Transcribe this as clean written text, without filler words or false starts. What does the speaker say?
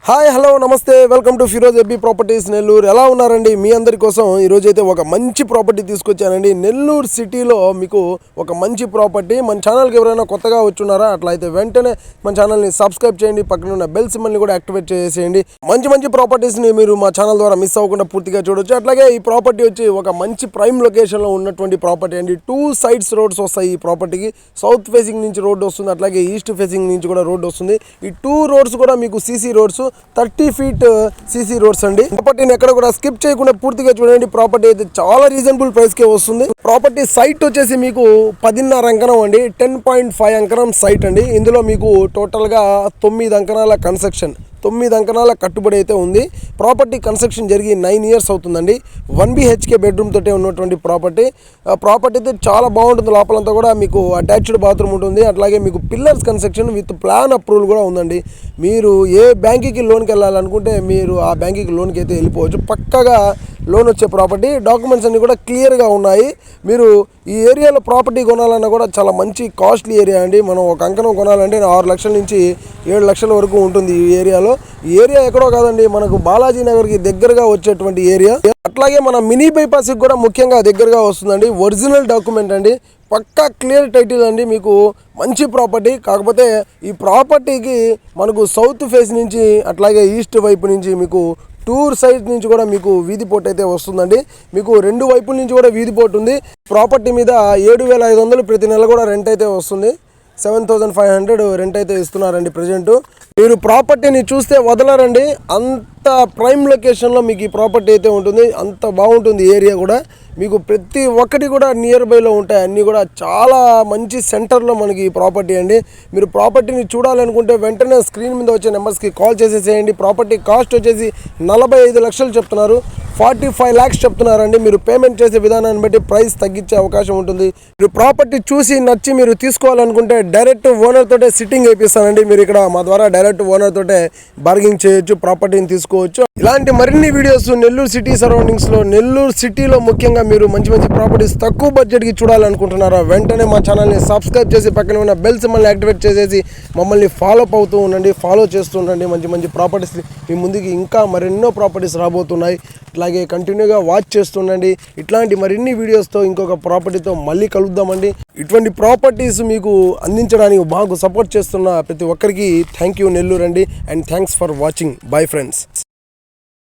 Hi hello నమస్తే welcome to Firoz Ebby properties Nellore. ఎలా ఉన్నారండి? మీ అందరి కోసం ఈరోజు అయితే ఒక మంచి ప్రాపర్టీ తీసుకొచ్చానండి. నెల్లూరు సిటీలో మీకు ఒక మంచి ప్రాపర్టీ. మన ఛానల్కి ఎవరైనా కొత్తగా వచ్చున్నారా? అట్లా అయితే వెంటనే మన ఛానల్ని సబ్స్క్రైబ్ చేయండి, పక్కన ఉన్న బెల్ సింబల్ని కూడా యాక్టివేట్ చేసేయండి. మంచి ప్రాపర్టీస్ని మీరు మా ఛానల్ ద్వారా మిస్ అవ్వకుండా పూర్తిగా చూడొచ్చు. అట్లాగే ఈ ప్రాపర్టీ వచ్చి ఒక మంచి ప్రైమ్ లొకేషన్లో ఉన్నటువంటి ప్రాపర్టీ అండి. 2 సైడ్స్ రోడ్స్ వస్తాయి ఈ ప్రాపర్టీకి. సౌత్ ఫేసింగ్ నుంచి రోడ్డు వస్తుంది, అట్లాగే ఈస్ట్ ఫేసింగ్ నుంచి కూడా రోడ్డు వస్తుంది. ఈ 2 రోడ్స్ కూడా మీకు CC roads, 30 feet CC roads అండి. ప్రాపర్టీని ఎక్కడ కూడా స్కిప్ చేయకుండా పూర్తిగా చూడండి. ప్రాపర్టీ అయితే చాలా రీజనబుల్ ప్రైస్ కే వస్తుంది. ప్రాపర్టీ సైట్ వచ్చేసి మీకు 10.5 అంకణం అండి, 10.5 అంకణం సైట్ అండి. ఇందులో మీకు టోటల్ గా 9 అంకణాల కన్స్ట్రక్షన్, 9 అంకణాల కట్టుబడి అయితే ఉంది. ప్రాపర్టీ కన్స్ట్రక్షన్ జరిగి 9 ఇయర్స్ అవుతుందండి. 1 BHK బెడ్రూమ్ తోటే ఉన్నటువంటి ప్రాపర్టీ అయితే చాలా బాగుంటుంది. లోపలంతా కూడా మీకు అటాచ్డ్ బాత్రూమ్ ఉంటుంది. అట్లాగే మీకు pillars construction with plan approval కూడా ఉందండి. మీరు ఏ బ్యాంకుకి లోన్కి వెళ్ళాలనుకుంటే మీరు ఆ బ్యాంకుకి లోన్కి అయితే వెళ్ళిపోవచ్చు. పక్కగా లోన్ వచ్చే ప్రాపర్టీ. డాక్యుమెంట్స్ అన్నీ కూడా క్లియర్గా ఉన్నాయి. మీరు ఈ ఏరియాలో ప్రాపర్టీ కొనాలన్నా కూడా చాలా మంచి కాస్ట్లీ ఏరియా అండి. మనం ఒక అంకణం కొనాలంటే 6 లక్షల నుంచి 7 లక్షల వరకు ఉంటుంది ఈ ఏరియాలో. ఈ ఏరియా ఎక్కడో కాదండి, మనకు బాలాజీ నగర్కి దగ్గరగా వచ్చేటువంటి ఏరియా. అట్లాగే మన మినీ బైపాస్కి కూడా ముఖ్యంగా దగ్గరగా వస్తుందండి. ఒరిజినల్ డాక్యుమెంట్ అండి, పక్కా క్లియర్ టైటిల్ అండి. మీకు మంచి ప్రాపర్టీ. కాకపోతే ఈ ప్రాపర్టీకి మనకు సౌత్ ఫేస్ నుంచి అట్లాగే ఈస్ట్ వైపు నుంచి మీకు 2 సైడ్ నుంచి కూడా మీకు వీధి పోటు అయితే వస్తుందండి. మీకు 2 వైపుల నుంచి కూడా వీధి పోటు ఉంది. ప్రాపర్టీ మీద 7,500 ప్రతి నెల కూడా రెంట్ అయితే వస్తుంది. 7,500 రెంట్ అయితే ఇస్తున్నారండి ప్రజెంట్. మీరు ప్రాపర్టీని చూస్తే వదలరండి, అంత ప్రైమ్ లొకేషన్లో మీకు ఈ ప్రాపర్టీ అయితే ఉంటుంది. అంత బాగుంటుంది ఏరియా కూడా. మీకు ప్రతి ఒక్కటి కూడా నియర్ బైలో ఉంటాయి. అన్నీ కూడా చాలా మంచి సెంటర్లో మనకి ఈ ప్రాపర్టీ అండి. మీరు ప్రాపర్టీని చూడాలనుకుంటే వెంటనే స్క్రీన్ మీద వచ్చే నెంబర్స్కి కాల్ చేసేసేయండి. ప్రాపర్టీ కాస్ట్ వచ్చేసి 45 లక్షలు చెప్తున్నారు, 45 lakhs చెప్తున్నారండి. మీరు పేమెంట్ చేసే విధానాన్ని బట్టి ప్రైస్ తగ్గించే అవకాశం ఉంటుంది. మీరు ప్రాపర్టీ చూసి నచ్చి మీరు తీసుకోవాలనుకుంటే డైరెక్ట్ ఓనర్ తోటే సిట్టింగ్ వేపిస్తానండి. మీరు ఇక్కడ మా ద్వారా డైరెక్ట్ ఓనర్ తోటే బార్గింగ్ చేయొచ్చు, ప్రాపర్టీని తీసుకోవచ్చు. ఇలాంటి మరిన్ని వీడియోస్ నెల్లూరు సిటీ సరౌండింగ్స్లో, నెల్లూరు సిటీలో ముఖ్యంగా మీరు మంచి ప్రాపర్టీస్ తక్కువ బడ్జెట్కి చూడాలనుకుంటున్నారా? వెంటనే మా ఛానల్ని సబ్స్క్రైబ్ చేసి పక్కన ఉన్న బెల్ సింబల్ని యాక్టివేట్ చేసేసి మమ్మల్ని ఫాలో అప్ అవుతూ ఉండండి, ఫాలో చేస్తూ ఉండండి. మంచి ప్రాపర్టీస్ మీ ముందుకి ఇంకా మరెన్నో ప్రాపర్టీస్ రాబోతున్నాయి. అలాగే కంటిన్యూగా వాచ్ చేస్తుండండి. ఇట్లాంటి మరిన్ని వీడియోస్తో ఇంకొక ప్రాపర్టీతో మళ్ళీ కలుద్దామండి. ఇటువంటి ప్రాపర్టీస్ మీకు అందించడానికి మాకు సపోర్ట్ చేస్తున్న ప్రతి ఒక్కరికి థ్యాంక్ యూ నెల్లూరు అండి. And thanks for watching. Bye friends.